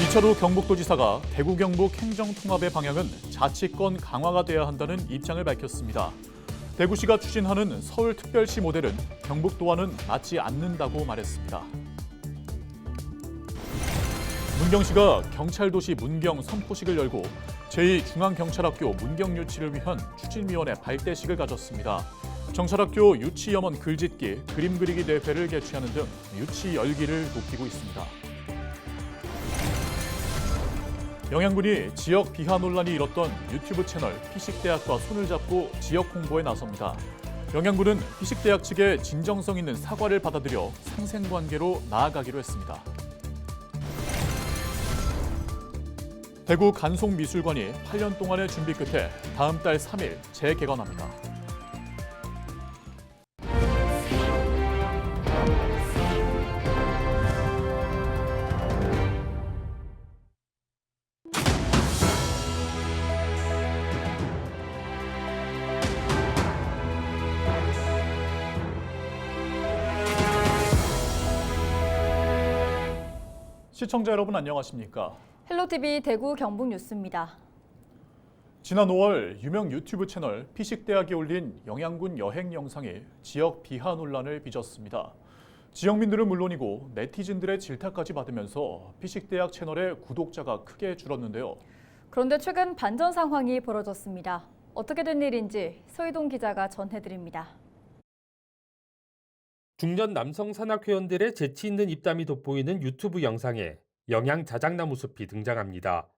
이철우 경북도지사가 대구 경북 행정통합의 방향은 자치권 강화가 돼야 한다는 입장을 밝혔습니다. 대구시가 추진하는 서울특별시 모델은 경북도와는 맞지 않는다고 말했습니다. 문경시가 경찰도시 문경 선포식을 열고 제2중앙경찰학교 문경 유치를 위한 추진위원회 발대식을 가졌습니다. 경찰학교 유치염원 글짓기, 그림 그리기 대회를 개최하는 등 유치 열기를 높이고 있습니다. 영양군이 지역 비하 논란이 일었던 유튜브 채널 피식대학과 손을 잡고 지역 홍보에 나섭니다. 영양군은 피식대학 측의 진정성 있는 사과를 받아들여 상생관계로 나아가기로 했습니다. 대구 간송미술관이 8년 동안의 준비 끝에 다음 달 3일 재개관합니다. 시청자 여러분 안녕하십니까? 헬로티비 대구 경북 뉴스입니다. 지난 5월 유명 유튜브 채널 피식대학이 올린 영양군 여행 영상이 지역 비하 논란을 빚었습니다. 지역민들은 물론이고 네티즌들의 질타까지 받으면서 피식대학 채널의 구독자가 크게 줄었는데요. 그런데 최근 반전 상황이 벌어졌습니다. 어떻게 된 일인지 서희동 기자가 전해드립니다. 중년 남성 산악회원들의 재치 있는 입담이 돋보이는 유튜브 영상에 영양 자작나무 숲이 등장합니다.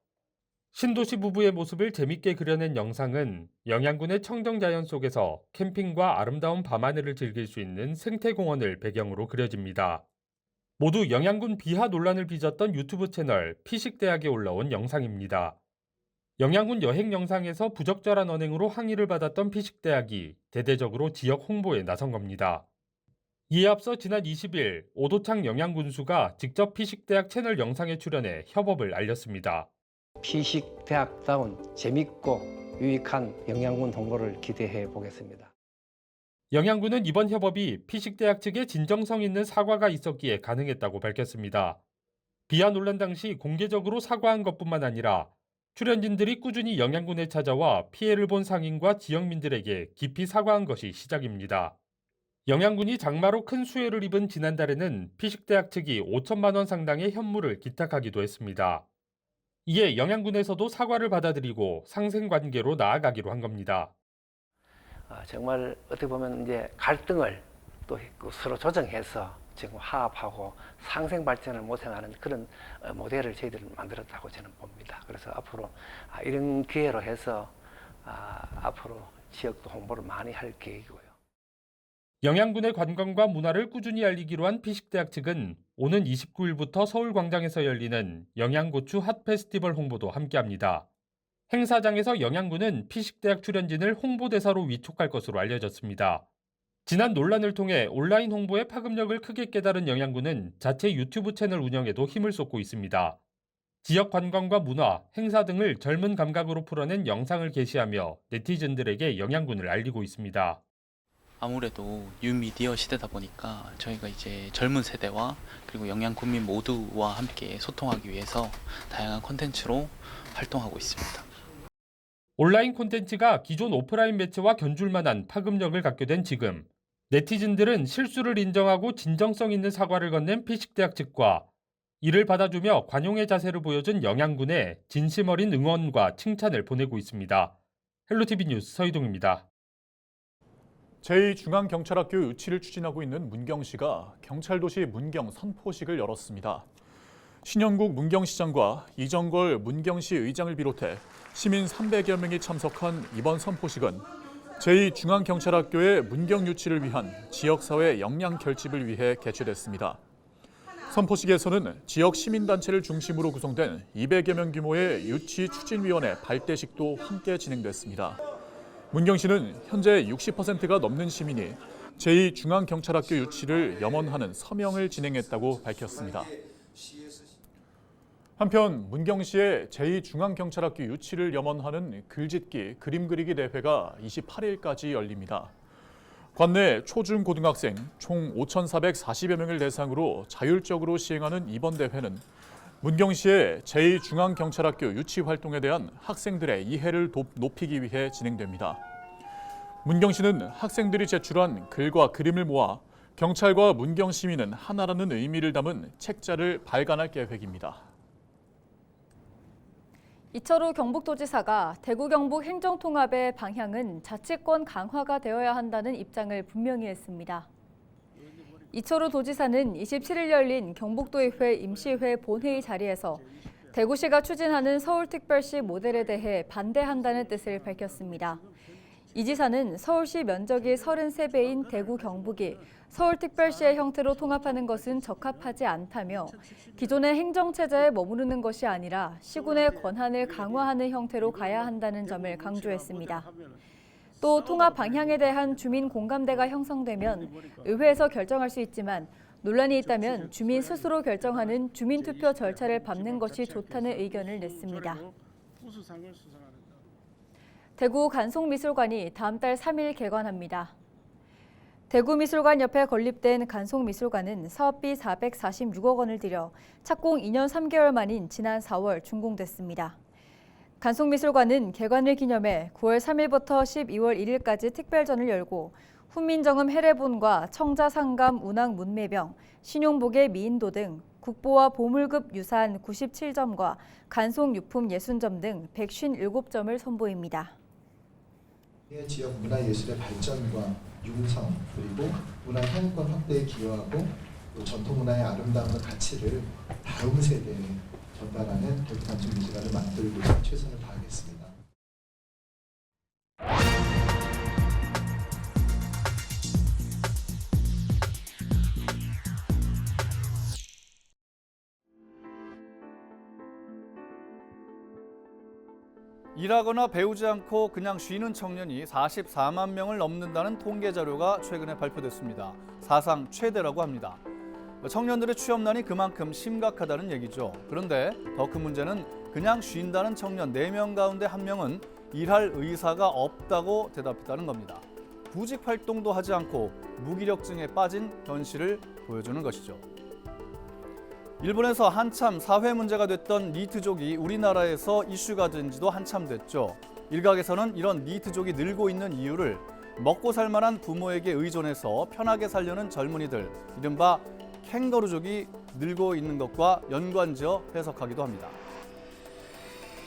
신도시 부부의 모습을 재밌게 그려낸 영상은 영양군의 청정자연 속에서 캠핑과 아름다운 밤하늘을 즐길 수 있는 생태공원을 배경으로 그려집니다. 모두 영양군 비하 논란을 빚었던 유튜브 채널 피식대학에 올라온 영상입니다. 영양군 여행 영상에서 부적절한 언행으로 항의를 받았던 피식대학이 대대적으로 지역 홍보에 나선 겁니다. 이에 앞서 지난 20일 오도창 영양군수가 직접 피식대학 채널 영상에 출연해 협업을 알렸습니다. 피식대학다운 재밌고 유익한 영양군 홍보를 기대해 보겠습니다. 영양군은 이번 협업이 피식대학 측의 진정성 있는 사과가 있었기에 가능했다고 밝혔습니다. 비하 논란 당시 공개적으로 사과한 것뿐만 아니라 출연진들이 꾸준히 영양군에 찾아와 피해를 본 상인과 지역민들에게 깊이 사과한 것이 시작입니다. 영양군이 장마로 큰 수해를 입은 지난달에는 피식대학 측이 5천만 원 상당의 현물을 기탁하기도 했습니다. 이에 영양군에서도 사과를 받아들이고 상생관계로 나아가기로 한 겁니다. 정말 어떻게 보면 이제 갈등을 또 서로 조정해서 지금 화합하고 상생 발전을 모색하는 그런 모델을 저희들은 만들었다고 저는 봅니다. 그래서 앞으로 이런 기회로 해서 앞으로 지역도 홍보를 많이 할 계획이고요. 영양군의 관광과 문화를 꾸준히 알리기로 한 피식대학 측은 오는 29일부터 서울광장에서 열리는 영양고추 핫 페스티벌 홍보도 함께합니다. 행사장에서 영양군은 피식대학 출연진을 홍보대사로 위촉할 것으로 알려졌습니다. 지난 논란을 통해 온라인 홍보의 파급력을 크게 깨달은 영양군은 자체 유튜브 채널 운영에도 힘을 쏟고 있습니다. 지역 관광과 문화, 행사 등을 젊은 감각으로 풀어낸 영상을 게시하며 네티즌들에게 영양군을 알리고 있습니다. 아무래도 뉴미디어 시대다 보니까 저희가 이제 젊은 세대와 그리고 영양군민 모두와 함께 소통하기 위해서 다양한 콘텐츠로 활동하고 있습니다. 온라인 콘텐츠가 기존 오프라인 매체와 견줄 만한 파급력을 갖게 된 지금, 네티즌들은 실수를 인정하고 진정성 있는 사과를 건넨 피식대학 측과 이를 받아주며 관용의 자세를 보여준 영양군에 진심 어린 응원과 칭찬을 보내고 있습니다. 헬로티비 뉴스 서희동입니다. 제2중앙경찰학교 유치를 추진하고 있는 문경시가 경찰도시 문경 선포식을 열었습니다. 신영국 문경시장과 이정걸 문경시 의장을 비롯해 시민 300여 명이 참석한 이번 선포식은 제2중앙경찰학교의 문경 유치를 위한 지역사회 역량 결집을 위해 개최됐습니다. 선포식에서는 지역 시민단체를 중심으로 구성된 200여 명 규모의 유치 추진위원회 발대식도 함께 진행됐습니다. 문경시는 현재 60%가 넘는 시민이 제2중앙경찰학교 유치를 염원하는 서명을 진행했다고 밝혔습니다. 한편 문경시의 제2중앙경찰학교 유치를 염원하는 글짓기, 그림 그리기 대회가 28일까지 열립니다. 관내 초중고등학생 총 5,440여 명을 대상으로 자율적으로 시행하는 이번 대회는 문경시의 제2중앙경찰학교 유치 활동에 대한 학생들의 이해를 높이기 위해 진행됩니다. 문경시는 학생들이 제출한 글과 그림을 모아 경찰과 문경 시민은 하나라는 의미를 담은 책자를 발간할 계획입니다. 이철우 경북도지사가 대구 경북 행정통합의 방향은 자치권 강화가 되어야 한다는 입장을 분명히 했습니다. 이철우 도지사는 27일 열린 경북도의회 임시회 본회의 자리에서 대구시가 추진하는 서울특별시 모델에 대해 반대한다는 뜻을 밝혔습니다. 이 지사는 서울시 면적이 33배인 대구 경북이 서울특별시의 형태로 통합하는 것은 적합하지 않다며 기존의 행정체제에 머무르는 것이 아니라 시군의 권한을 강화하는 형태로 가야 한다는 점을 강조했습니다. 또 통합 방향에 대한 주민 공감대가 형성되면 의회에서 결정할 수 있지만 논란이 있다면 주민 스스로 결정하는 주민투표 절차를 밟는 것이 좋다는 의견을 냈습니다. 대구 간송미술관이 다음 달 3일 개관합니다. 대구미술관 옆에 건립된 간송미술관은 사업비 446억 원을 들여 착공 2년 3개월 만인 지난 4월 준공됐습니다. 간송미술관은 개관을 기념해 9월 3일부터 12월 1일까지 특별전을 열고 훈민정음 해례본과 청자상감 운항문매병, 신용복의 미인도 등 국보와 보물급 유산 97점과 간송유품 60점 등 157점을 선보입니다. 지역 문화예술의 발전과 융성 그리고 문화 향유권 확대에 기여하고 또 전통문화의 아름다움과 가치를 다음 세대에 전달하는 대구 간송미술관을 만들고 최선을 다하겠습니다. 일하거나 배우지 않고 그냥 쉬는 청년이 44만 명을 넘는다는 통계 자료가 최근에 발표됐습니다. 사상 최대라고 합니다. 청년들의 취업난이 그만큼 심각하다는 얘기죠. 그런데 더 큰 문제는 그냥 쉰다는 청년 4명 가운데 1명은 일할 의사가 없다고 대답했다는 겁니다. 구직 활동도 하지 않고 무기력증에 빠진 현실을 보여주는 것이죠. 일본에서 한참 사회 문제가 됐던 니트족이 우리나라에서 이슈가 된 지도 한참 됐죠. 일각에서는 이런 니트족이 늘고 있는 이유를 먹고 살 만한 부모에게 의존해서 편하게 살려는 젊은이들, 이른바 캥거루족이 늘고 있는 것과 연관지어 해석하기도 합니다.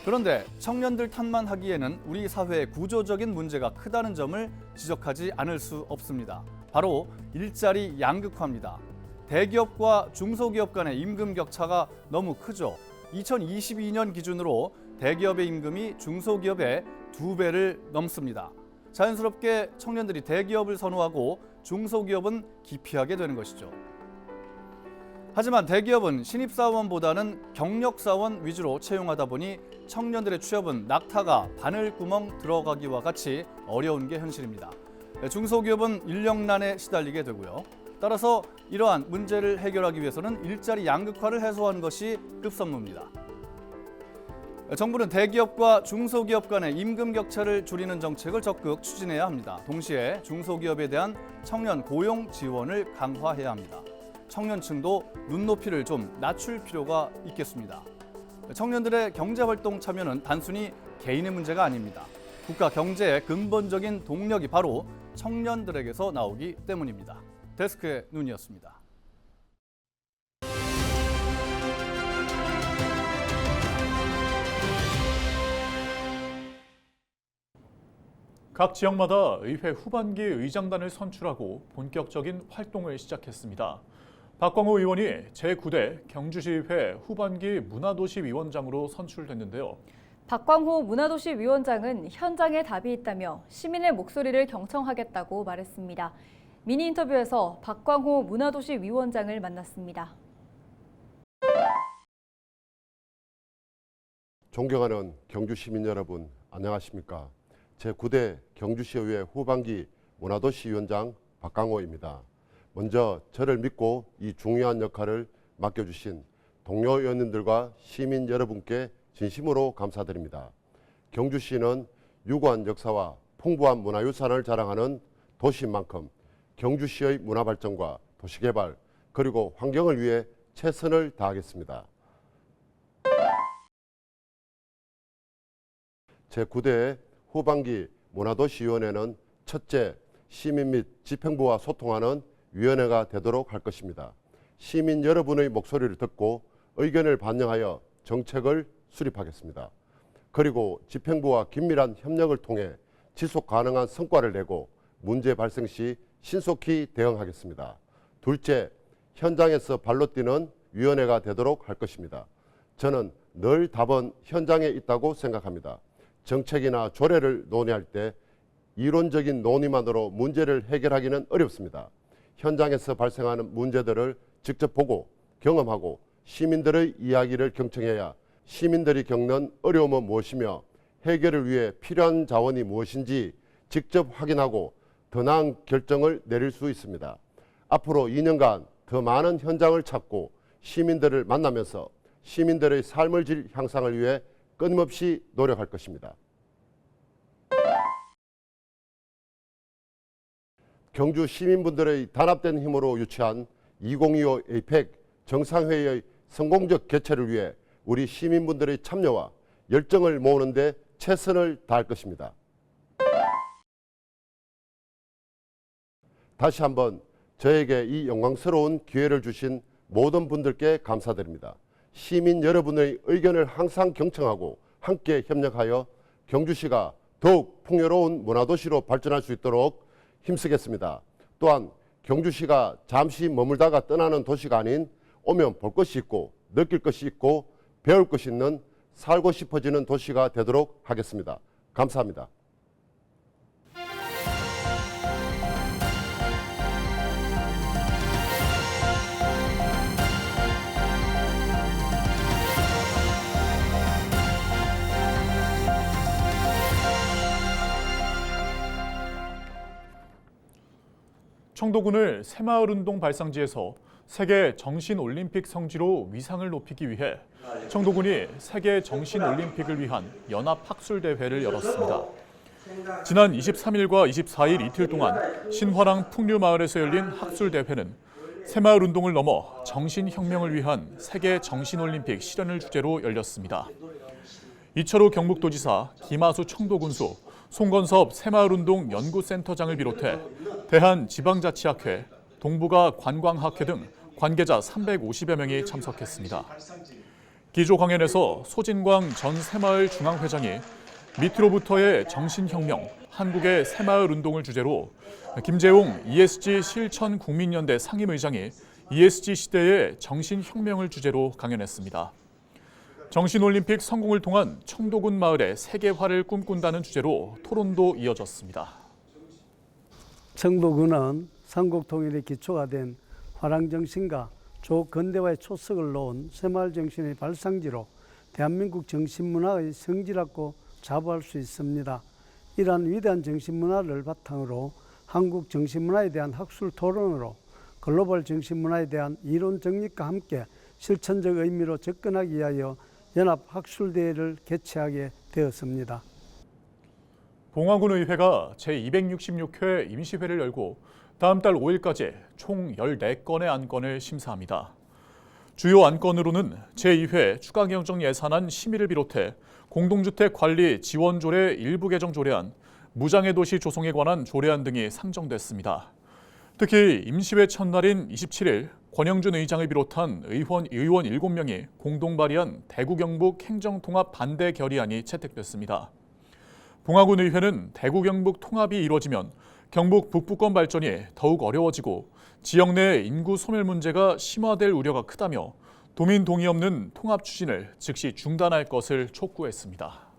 그런데 청년들 탓만 하기에는 우리 사회의 구조적인 문제가 크다는 점을 지적하지 않을 수 없습니다. 바로 일자리 양극화입니다. 대기업과 중소기업 간의 임금 격차가 너무 크죠. 2022년 기준으로 대기업의 임금이 중소기업의 2배를 넘습니다. 자연스럽게 청년들이 대기업을 선호하고 중소기업은 기피하게 되는 것이죠. 하지만 대기업은 신입사원보다는 경력사원 위주로 채용하다 보니 청년들의 취업은 낙타가 바늘구멍 들어가기와 같이 어려운 게 현실입니다. 중소기업은 인력난에 시달리게 되고요. 따라서 이러한 문제를 해결하기 위해서는 일자리 양극화를 해소하는 것이 급선무입니다. 정부는 대기업과 중소기업 간의 임금 격차를 줄이는 정책을 적극 추진해야 합니다. 동시에 중소기업에 대한 청년 고용 지원을 강화해야 합니다. 청년층도 눈높이를 좀 낮출 필요가 있겠습니다. 청년들의 경제활동 참여는 단순히 개인의 문제가 아닙니다. 국가 경제의 근본적인 동력이 바로 청년들에게서 나오기 때문입니다. 데스크의 눈이었습니다. 각 지역마다 의회 후반기 의장단을 선출하고 본격적인 활동을 시작했습니다. 박광호 의원이 제9대 경주시의회 후반기 문화도시위원장으로 선출됐는데요. 박광호 문화도시위원장은 현장에 답이 있다며 시민의 목소리를 경청하겠다고 말했습니다. 미니 인터뷰에서 박광호 문화도시위원장을 만났습니다. 존경하는 경주 시민 여러분, 안녕하십니까? 제9대 경주시의회 후반기 문화도시위원장 박광호입니다. 먼저 저를 믿고 이 중요한 역할을 맡겨주신 동료 의원님들과 시민 여러분께 진심으로 감사드립니다. 경주시는 유구한 역사와 풍부한 문화유산을 자랑하는 도시인 만큼 경주시의 문화발전과 도시개발 그리고 환경을 위해 최선을 다하겠습니다. 제9대 후반기 문화도시위원회는 첫째, 시민 및 집행부와 소통하는 위원회가 되도록 할 것입니다. 시민 여러분의 목소리를 듣고 의견을 반영하여 정책을 수립하겠습니다. 그리고 집행부와 긴밀한 협력을 통해 지속 가능한 성과를 내고 문제 발생 시 신속히 대응하겠습니다. 둘째, 현장에서 발로 뛰는 위원회가 되도록 할 것입니다. 저는 늘 답은 현장에 있다고 생각합니다. 정책이나 조례를 논의할 때 이론적인 논의만으로 문제를 해결하기는 어렵습니다. 현장에서 발생하는 문제들을 직접 보고 경험하고 시민들의 이야기를 경청해야 시민들이 겪는 어려움은 무엇이며 해결을 위해 필요한 자원이 무엇인지 직접 확인하고 더 나은 결정을 내릴 수 있습니다. 앞으로 2년간 더 많은 현장을 찾고 시민들을 만나면서 시민들의 삶의 질 향상을 위해 끊임없이 노력할 것입니다. 경주 시민분들의 단합된 힘으로 유치한 2025 에이펙 정상회의의 성공적 개최를 위해 우리 시민분들의 참여와 열정을 모으는 데 최선을 다할 것입니다. 다시 한번 저에게 이 영광스러운 기회를 주신 모든 분들께 감사드립니다. 시민 여러분의 의견을 항상 경청하고 함께 협력하여 경주시가 더욱 풍요로운 문화도시로 발전할 수 있도록 힘쓰겠습니다. 또한 경주시가 잠시 머물다가 떠나는 도시가 아닌 오면 볼 것이 있고 느낄 것이 있고 배울 것이 있는 살고 싶어지는 도시가 되도록 하겠습니다. 감사합니다. 청도군을 새마을운동 발상지에서 세계 정신올림픽 성지로 위상을 높이기 위해 청도군이 세계 정신올림픽을 위한 연합학술대회를 열었습니다. 지난 23일과 24일 이틀 동안 신화랑 풍류마을에서 열린 학술대회는 새마을운동을 넘어 정신혁명을 위한 세계 정신올림픽 실현을 주제로 열렸습니다. 이철우 경북도지사, 김하수 청도군수, 송건섭 새마을운동 연구센터장을 비롯해 대한지방자치학회, 동북아 관광학회 등 관계자 350여 명이 참석했습니다. 기조 강연에서 소진광 전 새마을 중앙회장이 밑으로부터의 정신혁명, 한국의 새마을운동을 주제로 김재용 ESG 실천 국민연대 상임의장이 ESG 시대의 정신혁명을 주제로 강연했습니다. 정신올림픽 성공을 통한 청도군 마을의 세계화를 꿈꾼다는 주제로 토론도 이어졌습니다. 청도군은 삼국통일의 기초가 된 화랑정신과 조근대화의 초석을 놓은 새마을정신의 발상지로 대한민국 정신문화의 성지라고 자부할 수 있습니다. 이러한 위대한 정신문화를 바탕으로 한국 정신문화에 대한 학술 토론으로 글로벌 정신문화에 대한 이론 정립과 함께 실천적 의미로 접근하기 위하여 연합학술대회를 개최하게 되었습니다. 봉화군의회가 제266회 임시회를 열고 다음 달 5일까지 총 14건의 안건을 심사합니다. 주요 안건으로는 제2회 추가경정 예산안 심의를 비롯해 공동주택 관리 지원 조례 일부 개정 조례안, 무장애 도시 조성에 관한 조례안 등이 상정됐습니다. 특히 임시회 첫날인 27일 권영준 의장을 비롯한 의원 7명이 공동 발의한 대구 경북 행정통합 반대 결의안이 채택됐습니다. 봉화군 의회는 대구 경북 통합이 이루어지면 경북 북부권 발전이 더욱 어려워지고 지역 내 인구 소멸 문제가 심화될 우려가 크다며 도민 동의 없는 통합 추진을 즉시 중단할 것을 촉구했습니다.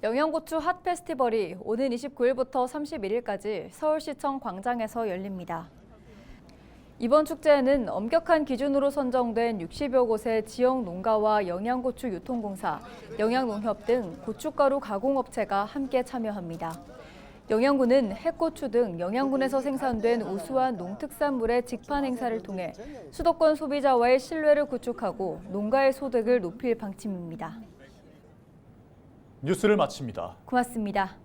영양고추 핫 페스티벌이 오는 29일부터 31일까지 서울시청 광장에서 열립니다. 이번 축제에는 엄격한 기준으로 선정된 60여 곳의 지역 농가와 영양고추 유통공사, 영양농협 등 고춧가루 가공업체가 함께 참여합니다. 영양군은 해고추 등 영양군에서 생산된 우수한 농특산물의 직판 행사를 통해 수도권 소비자와의 신뢰를 구축하고 농가의 소득을 높일 방침입니다. 뉴스를 마칩니다. 고맙습니다.